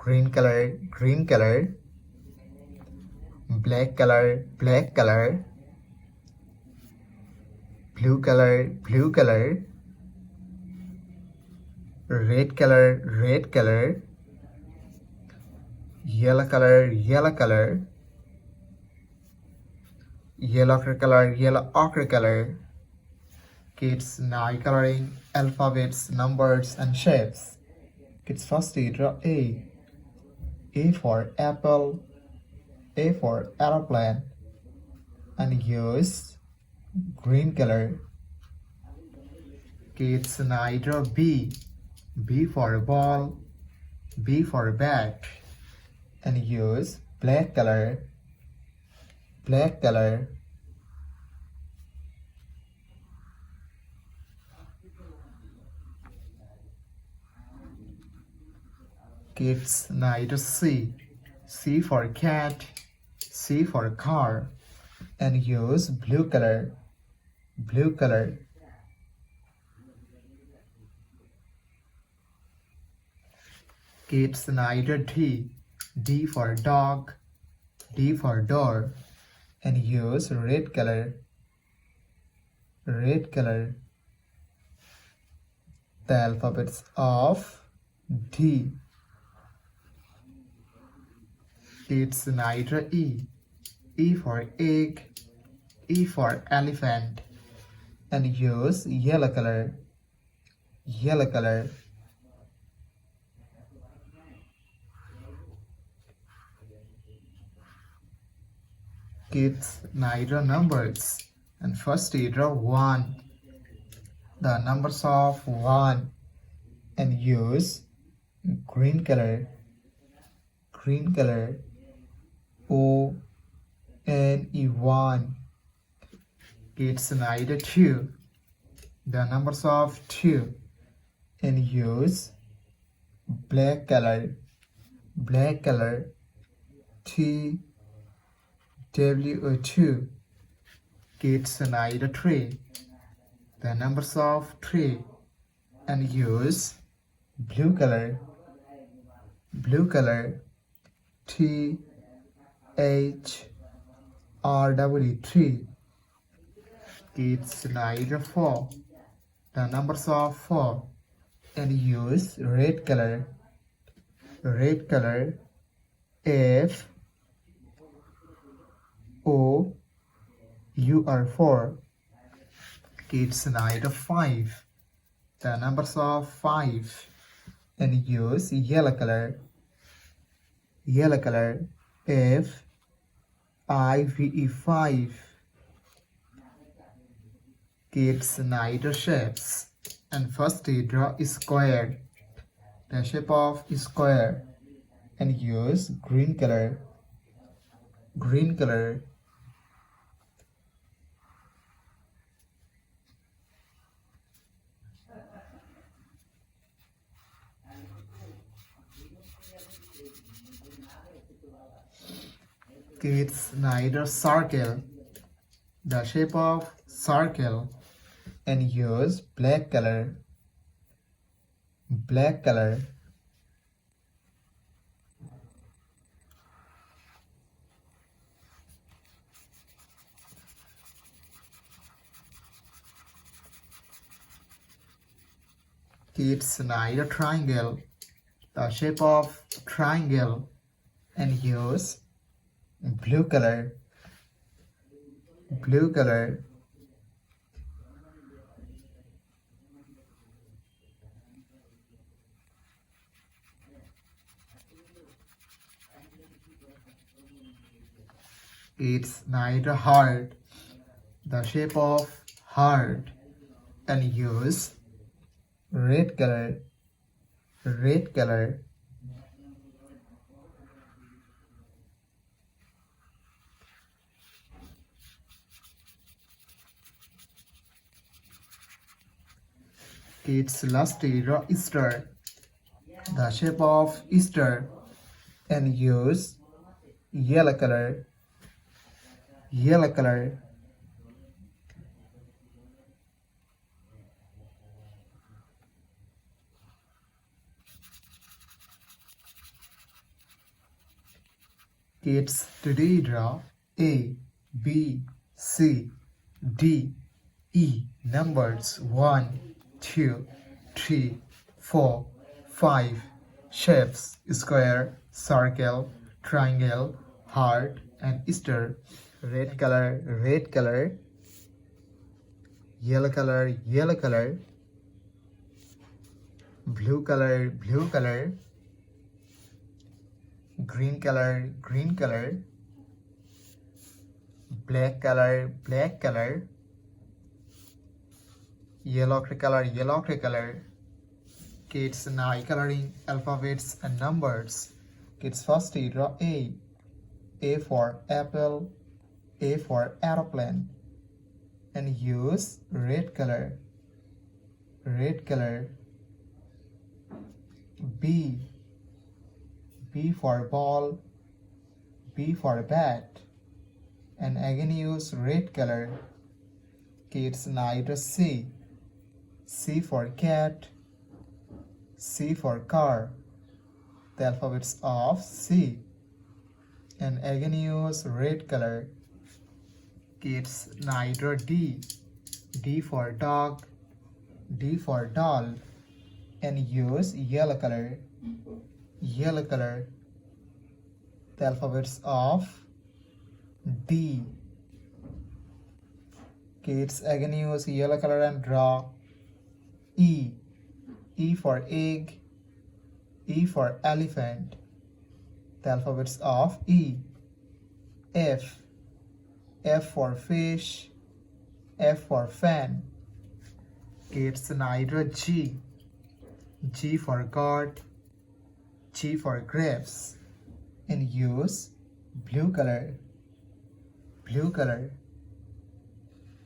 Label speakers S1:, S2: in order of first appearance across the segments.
S1: green color, green color, black color, black color, blue color, blue color, red color, red color, yellow color, yellow color, yellow ochre color, yellow ochre color. Kids now coloring alphabets, numbers, and shapes. Kids firstly draw A. A for apple, A for aeroplane, and use green color. Kids now draw B. B for ball, B for bat, and use black color, black color. Kids now C. C for cat, C for car, and use blue color, blue color. Kids now D. D for dog, D for door, and use red color, red color. The alphabets of D. Kids now E. E for egg, E for elephant, and use yellow color, yellow color. Kids now draw numbers, and first you draw 1, the numbers of 1, and use green color, green color. O-N-E-1. Kids now draw 2, the numbers of 2, and use black color, black color. T-W-O-2. Kids now draw 3, the numbers of 3, and use blue color, blue color. T-H-R-W-3. Kids now draw 4, the numbers of 4, and use red color, red color. F-O-U-R-4. Kids now draw 5, the numbers of 5, and use yellow color, yellow color. F-I-V-E 5. Kids now draw shapes, and first you draw a square, the shape of a square, and use green color, green color. Kids now draw circle, the shape of circle, and use black color, black color. Kids now draw triangle, the shape of triangle, and use blue color, blue color. It's now draw heart, the shape of heart, and use red color, red color. Kids lastly draw Easter, the shape of Easter, and use yellow color, yellow color. Kids, today draw A, B, C, D, E. Numbers 1, 2, 3, 4, 5. Shapes square, circle, triangle, heart, and star. Red color, yellow color, blue color, green color, black color, yellow color. Kids now coloring alphabets and numbers. Kids first draw A. A for apple, A for aeroplane, and use red color. B. B for ball, B for bat, and again use red color. Kids now draw C. C for cat, C for car, the alphabets of C, and again use red color. Kids now draw D. D for dog, D for doll, and use yellow color, the alphabets of D. Kids again use yellow color and draw E. E for egg, E for elephant, the alphabets of E. F. F for fish, F for fan. Kids now draw G. G for goat, G for grapes, and use blue color,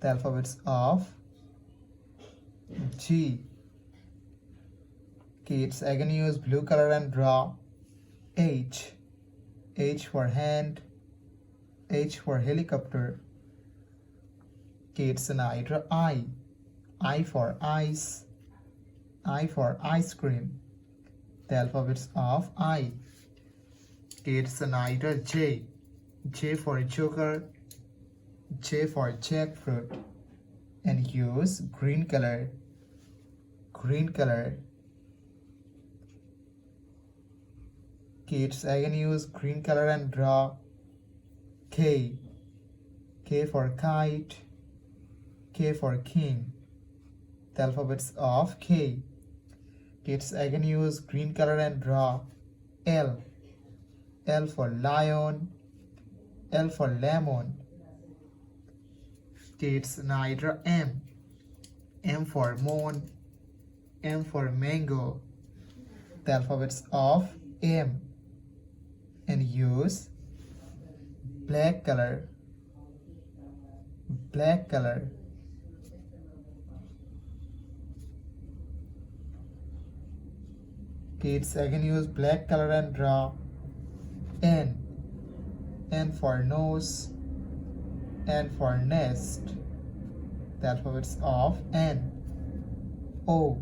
S1: the alphabets of G. Kids again use blue color and draw H. H for hand, H for helicopter. Kids now draw I. I for ice, I for ice cream, the alphabets of I. Kids now draw J. J for joker, J for jackfruit, and use green color. Kids again use green color and draw K. K for kite, K for king, the alphabets of K. Kids again use green color and draw L. L for lion, L for lemon. Kids now draw M. M for moon, M for mango, the alphabets of M, and use black color. Kids again use black color and draw N. N for nose, N for nest, the alphabets of N. O.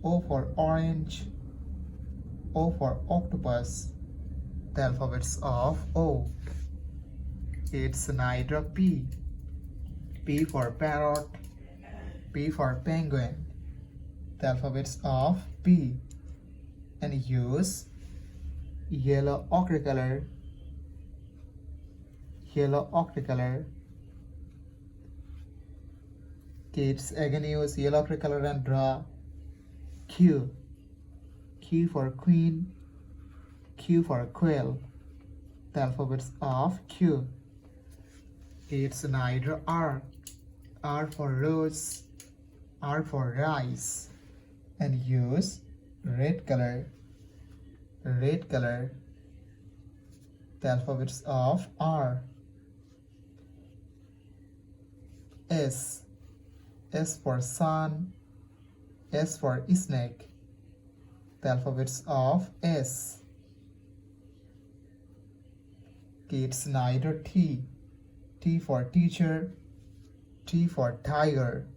S1: O for orange, O for octopus, the alphabets of O. Kids now draw P. P for parrot, P for penguin, the alphabets of P, and use yellow ochre color. Kids again use yellow ochre color and draw Q. Q for queen, Q for quail, the alphabets of Q. Kids now draw R. R for rose, R for rice, and use red color, the alphabets of R. S. S for sun, S for snake, the alphabets of S. Kids now draw T. T for teacher, T for tiger,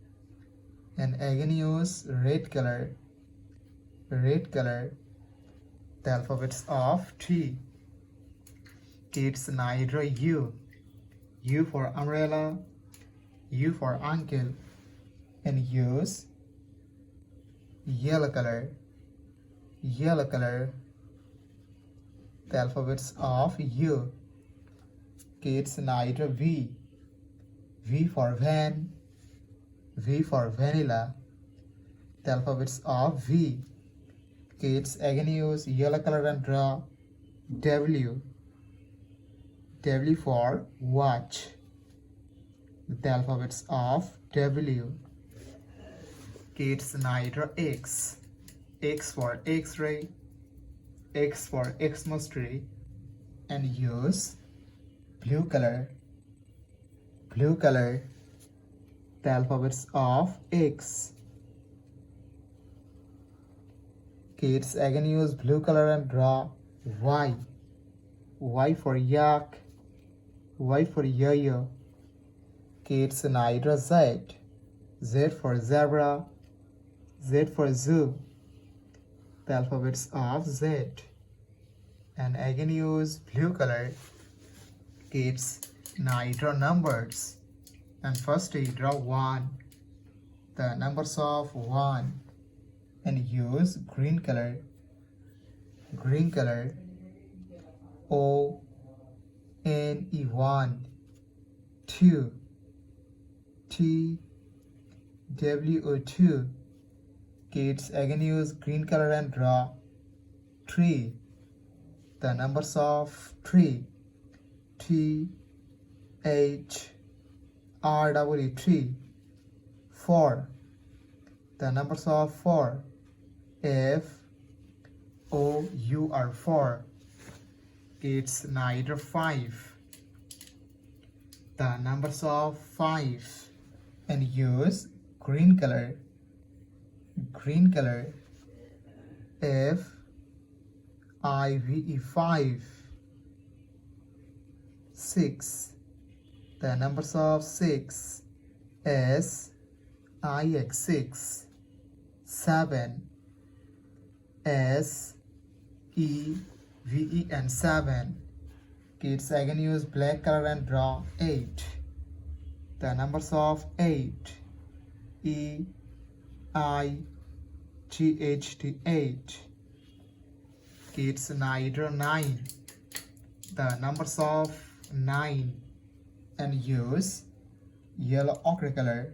S1: and again use red color, the alphabets of T. Kids now draw U. U for umbrella, U for uncle, and use yellow color, yellow color, the alphabets of U. Kids now draw V. V for van, V for vanilla, the alphabets of V. Kids again use yellow color and draw W. W for watch, the alphabets of W. Kids now draw X. X for X-ray, X for Xmas tree, and use blue color, blue color, the alphabets of X. Kids again use blue color and draw Y. Y for yak, Y for yo-yo. Kids now draw Z. Z for zebra, Z for zoo, the alphabets of Z. And again use blue color. Kids now draw numbers. And first you draw 1, the numbers of 1, and use green color, green color, O-N-E 1, 2, T-W-O 2. Kids again use green color and draw 3, the numbers of 3, T-H-R-W 3, 4, the numbers of 4, F-O-U-R 4. Kids now draw 5, the numbers of 5, and use green color, green color, F-I-V-E 5, 6, the numbers of 6, S-I-X 6, 7, S-E-V-E and 7. Kids again use black color and draw 8, the numbers of 8, E-I-G-H-T 8. Kids now draw 9, the numbers of 9, and use yellow ochre color,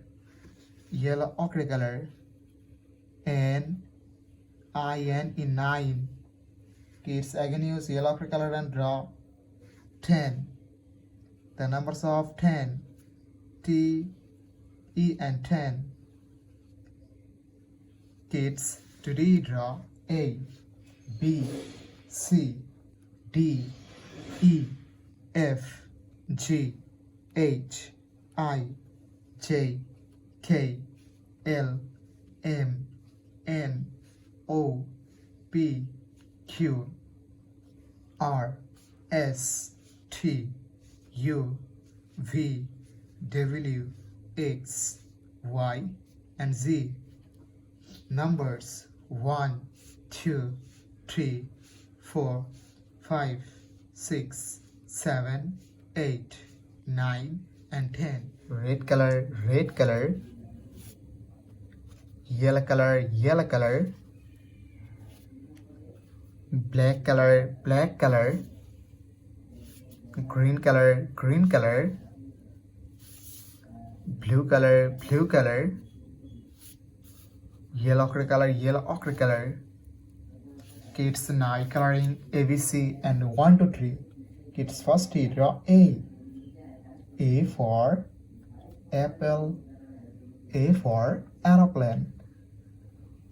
S1: yellow ochre color, N-I-N-E 9. Kids again use yellow ochre color and draw 10, the numbers of 10, T-E and 10. Kids today draw A, B, C, D, E, F, G, H, I, J, K, L, M, N, O, P, Q, R, S, T, U, V, W, X, Y, and Z. Numbers 1, 2, 3, 4, 5, 6, 7, 8, 9, and 10. Red color, red color. Yellow color, yellow color. Black color, black color. Green color, green color. Blue color, blue color. Yellow ochre color, yellow ochre color. Kids now coloring ABC and 1, 2, 3. Kids first draw A. A for apple, A for aeroplane,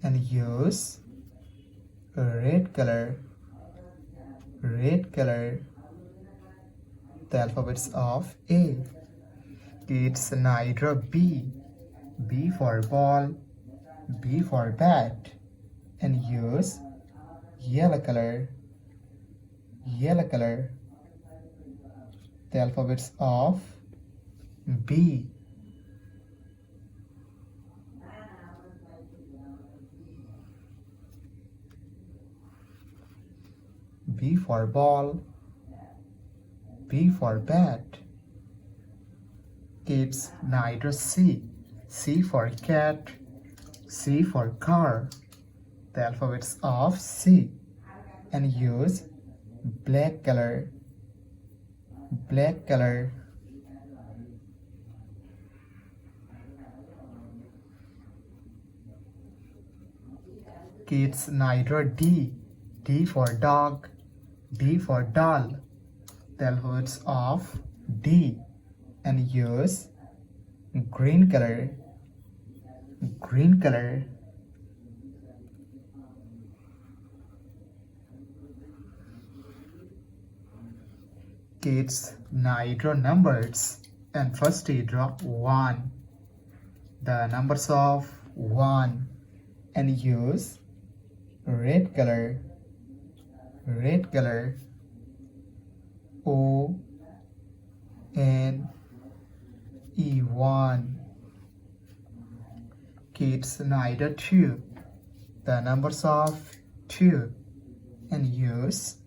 S1: and use red color, red color, the alphabets of A. Kids now draw B. B for ball, B for bat, and use yellow color, yellow color, the alphabets of B. B for ball, B for bat. Kids, neither C. C for cat. C for car. The alphabets of C. And use black color. Black color. Kids, neither D. D for dog. D for doll. The alphabets of D. And use green color. Green color. Kids, neither numbers. And first you draw 1. The numbers of 1. And use red color. Red color. O N E 1. Kids, neither 2. The numbers of 2. And use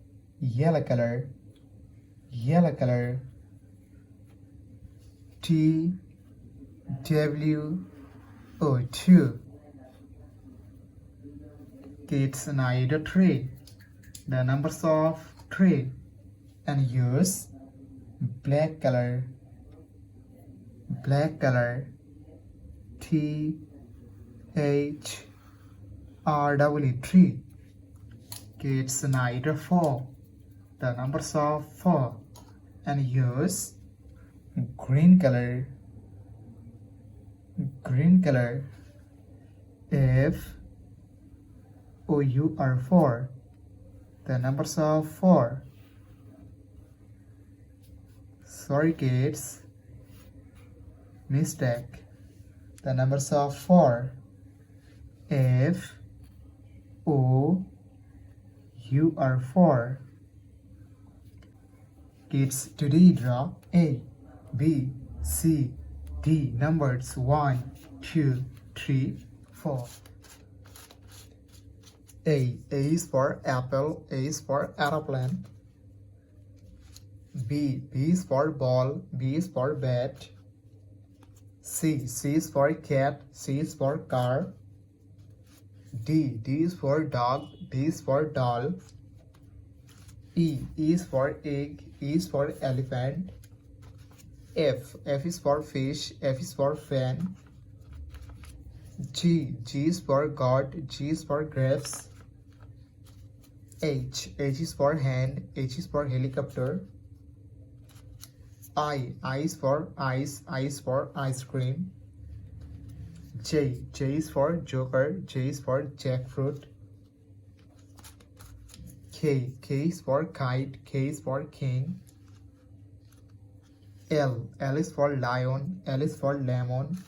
S1: yellow color. Yellow color. T W O 2. Kids, neither 3. The numbers of 3. And use black color. Black color. T H R W 3. Kids, neither 4. The numbers of 4. And use green color. Green color. F O U R 4. The numbers of 4. Sorry kids, mistake. The numbers of 4. F O U R 4. Kids, today draw A, B, C, D numbers 1, 2, 3, 4. A is for apple. A is for aeroplane. B is for ball. B is for bat. C is for cat. C is for car. D is for dog. D is for doll. E is for egg. E is for elephant. F is for fish. F is for fan. G is for God. G is for grapes. H is for hand. H is for helicopter. I is for ice. I is for ice cream. J is for joker. J is for jackfruit. K is for kite. K is for king. L is for lion. L is for lemon.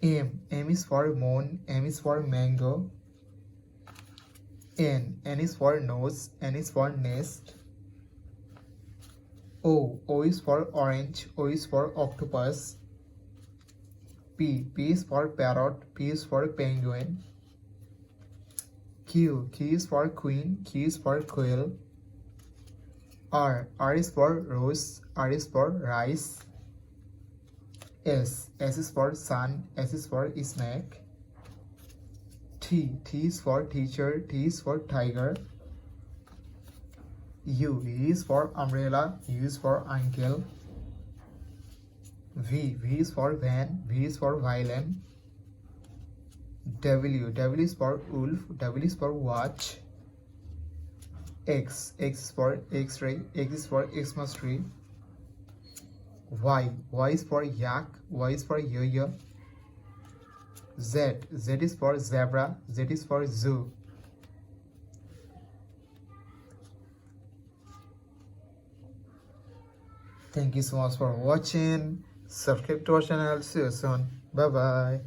S1: M is for moon. M is for mango. N is for nose. N is for nest. O is for orange. O is for octopus. P is for parrot. P is for penguin. Q is for queen. Q is for quail. R is for rose. R is for rice. S is for sun. S is for snake. T is for teacher. T is for tiger. U is for umbrella. U is for uncle. V is for van. V is for violin. W is for wolf. W is for watch. X is for X-ray. X is for Xmas tree. Y is for yak. Y is for yo-yo. Z is for zebra. Z is for zoo. Thank you so much for watching. Subscribe to our channel. See you soon. Bye bye.